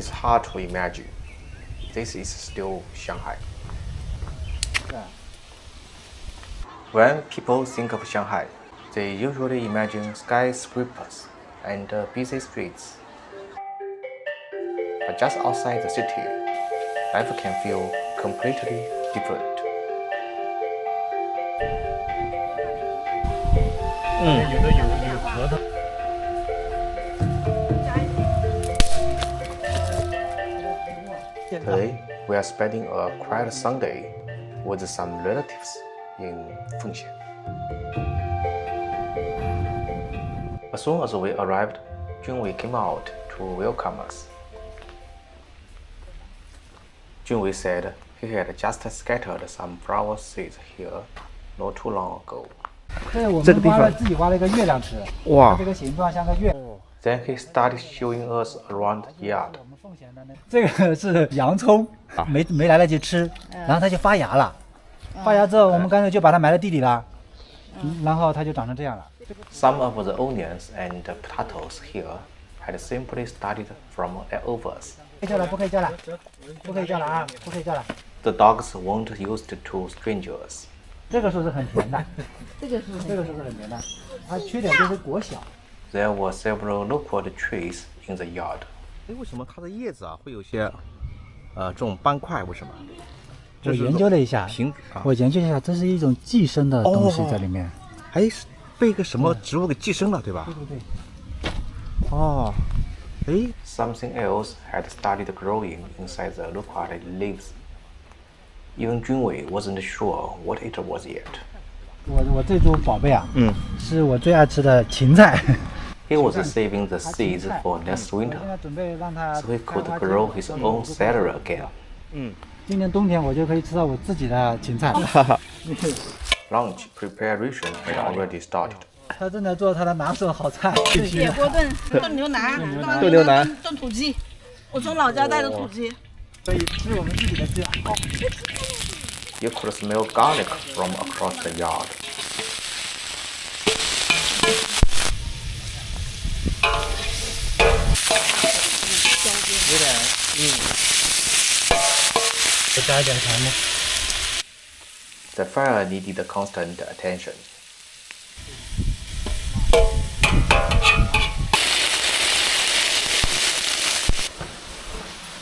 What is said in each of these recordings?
It's hard to imagine. This is still Shanghai. When people think of Shanghai, they usually imagine skyscrapers and busy streets. But just outside the city, life can feel completely different. 有的有核桃。Today, we are spending a quiet Sunday with some relatives in Fengxian. As soon as we arrived, Junwei came out to welcome us. Junwei said he had just scattered some flower seeds here not too long ago. 对，我们自己挖了一个月亮池，哇，这个形状像个月。Then he started showing us around the yard. 我们奉贤的那这个是洋葱，没来得及吃，然后它就发芽了。发芽之后，我们干脆就把它埋在地里了，然后它就长成这样了。Some of the onions and potatoes here had simply started from leftovers. 不可以叫了，不可以叫了，不可以叫了啊，不可以叫了。The dogs weren't used to strangers. 这个树是很甜的，这个树是很甜的，它缺点就是果小。There were several loquat trees in the yard. 哎，为什么它的叶子会有些这种斑块？为什么？我研究了一下，我研究一下，这是一种寄生的东西在里面。哎，被一个什么植物给寄生了，对吧？对对对。哦，哎 Something else had started growing inside the loquat leaves. Even Junwei wasn't sure what it was yet. 我这株宝贝啊，是我最爱吃的芹菜。He was saving the seeds for next winter, so he could grow his own celery again. 今年冬天我就可以吃到我自己的芹菜。Lunch preparation had already started. 他正在做他的拿手好菜。铁锅炖牛腩，炖土鸡。我从老家带的土鸡。可以吃我们自己的鸡。 You could smell garlic from across the yard. 有点再加一点糖吗？ The fire needed constant attention.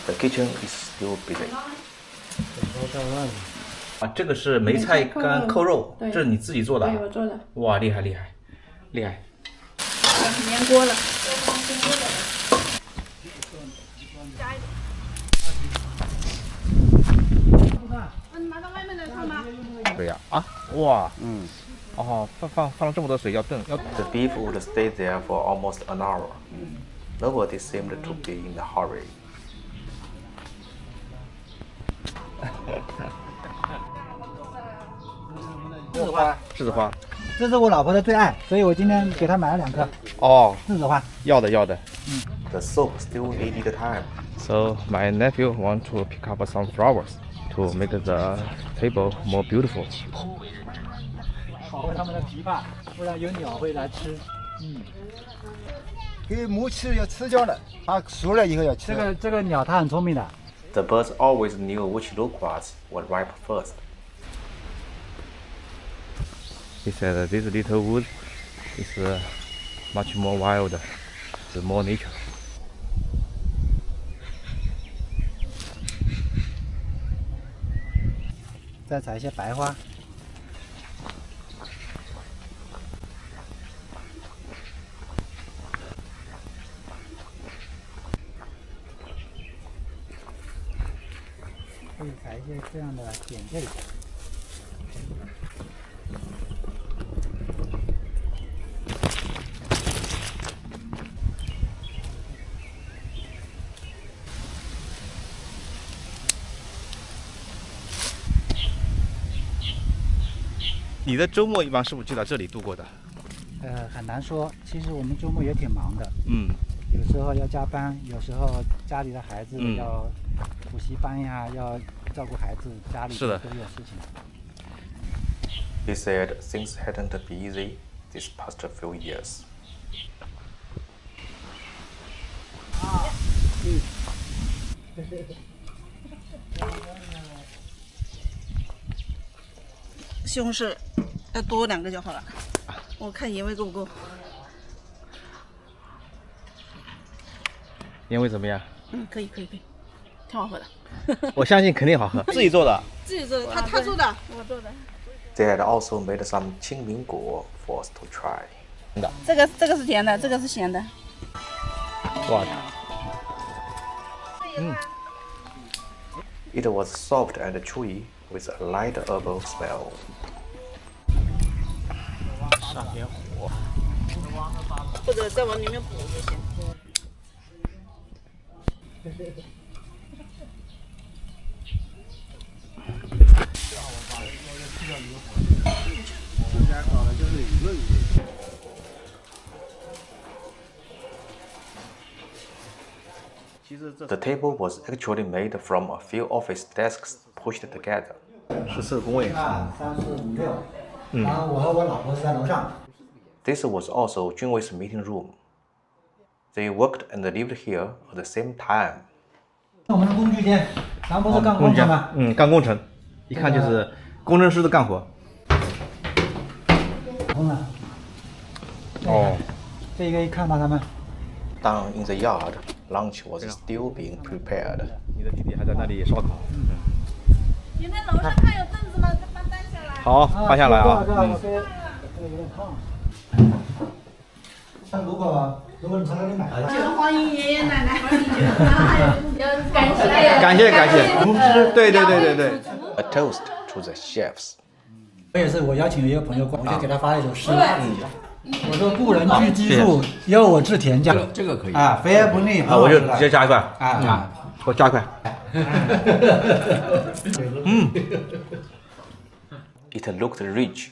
The kitchen is still busy. 啊，这个是梅菜干扣肉，这是你自己做的？对，我做的。哇，厉害厉害厉害！粘锅了。你拿到外面来烫吗？对呀，啊，哇，哦，放了这么多水要炖，要。 The beef would stay there for almost an hour. Nobody seemed to be in a hurry. 栀子花，栀子花，这是我老婆的最爱，所以我今天给她买了2颗。哦，栀子花，要的。 The soup still needed time. So my nephew want to pick up some flowers to make the table more beautiful. 保护它们的琵琶，不然有鸟会来吃。给母吃要吃掉了，它熟了以后要吃。这个鸟它很聪明的。 The birds always knew which loquats would ripe first. He said this little wood is much more wild, it's more nature. 再采一些白花。可以采一些这样的点缀。你的周末一般是不是就在这里度过的？很难说。其实我们周末也挺忙的。嗯。有时候要加班，有时候家里的孩子要补习班呀，要照顾孩子，家里都有事情。He said things hadn't been easy these past few years. 西红柿要多2个就好了，我看盐味够不够。盐味怎么样？可以，挺好喝的。我相信肯定好喝。自己做的？自己做的，他做的，我做的。They had also made some 青苹果 for us to try. 这个是甜的，这个是咸的。哇，It was soft and chewy with a light herbal smell. 上点火。或者再往里面补就行。The table was actually made from a few office desks pushed together. 14个工位。3、4、5、6。然后我和我老婆是在楼上。This was also Junwei's meeting room. They worked and lived here at the same time. 我们的工具间，咱不是干工程吗？干工程，一看就是工程师的干活。哦，这个一看吧，他们。Down in the yard, lunch was still being prepared. 你的弟弟还在那里烧烤。你那楼上还有凳子吗？把它搬下来。好，搬下来啊。这个有点烫。如果你从那里买的，欢迎爷爷奶奶，感谢。对。A toast to the chefs. 我也是，我邀请一个朋友过来，我就给他发了一首诗。我说故人居基数，邀我至田家。这个可以啊，肥而不腻。我就直接加一块。我加一块。It looked rich,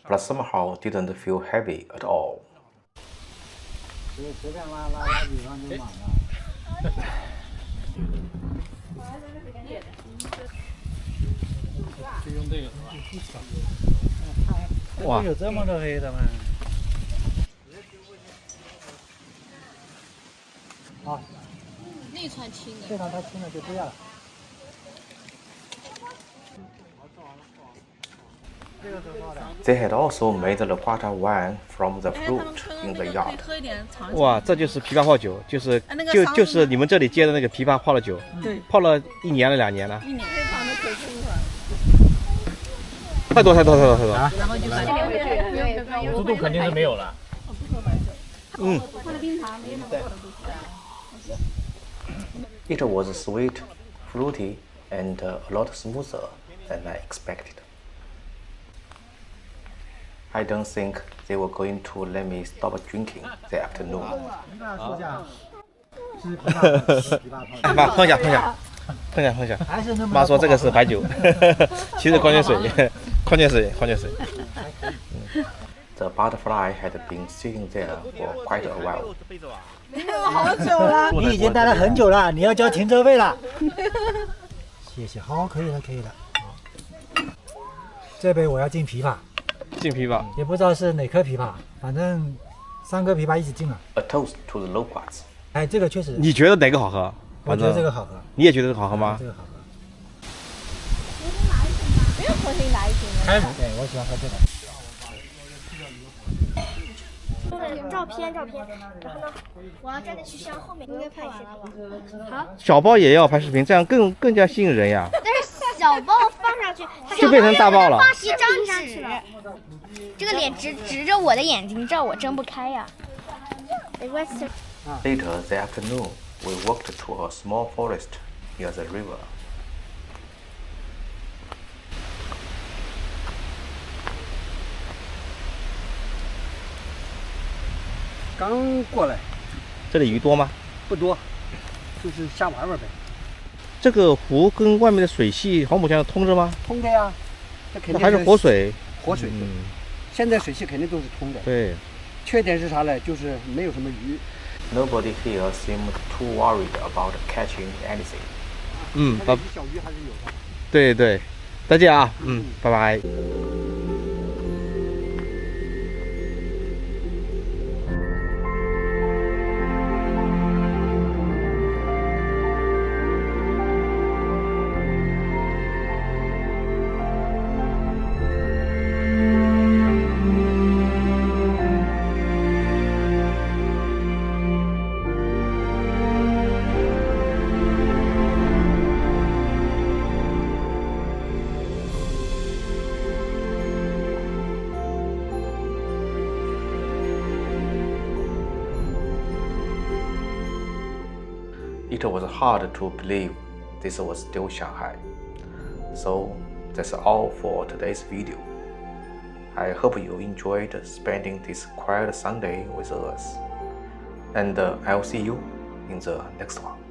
but somehow didn't feel heavy at all. 随便拉几张就满了。就用这个。哇，有这么多黑的吗？好，那串青的。这场它清了就不要了。They had also made the guata wine from the fruit in the yard. 喝一点尝。哇，这就是枇杷泡酒，就是你们这里接的那个枇杷泡的酒。对。泡了1年了2年了。1年。非常的可口了。太多。然后就把50度肯定是没有了。It was sweet, fruity, and a lot smoother than I expected. I don't think they were going to let me stop drinking that afternoon. 妈，碰一下。妈说这个是白酒，其实矿泉水。The butterfly had been sitting there for quite a while. 好久了。你已经待了很久了，你要交停车费了。谢谢，好，可以了。这杯我要进枇杷。进枇杷。也不知道是哪颗枇杷，反正3颗枇杷一起进了。A toast to the loquats. 哎，这个确实。你觉得哪个好喝？我觉得这个好喝。你也觉得这个好喝吗？这个好喝。不用重新来一瓶了。对，我喜欢喝这个。照片，然后呢，我要站在去向后面，应该拍视频。好，小包也要拍视频，这样更加吸引人呀。但是小包放上去，就变成大包了。一张纸，这个脸直着我的眼睛，这样我睁不开呀。没关系。Later that afternoon, we walked to a small forest near the river. 刚过来，这里鱼多吗？不多，就是瞎玩玩呗。这个湖跟外面的水系黄浦江通着吗？通的呀，这肯定还是活水。活水，现在水系肯定都是通的。对。缺点是啥呢？就是没有什么鱼。Nobody here seemed too worried about catching anything. 小鱼还是有的。对，再见啊，拜拜。it was hard to believe this was still Shanghai. So that's all for today's video. I hope you enjoyed spending this quiet Sunday with us, and I'll see you in the next one.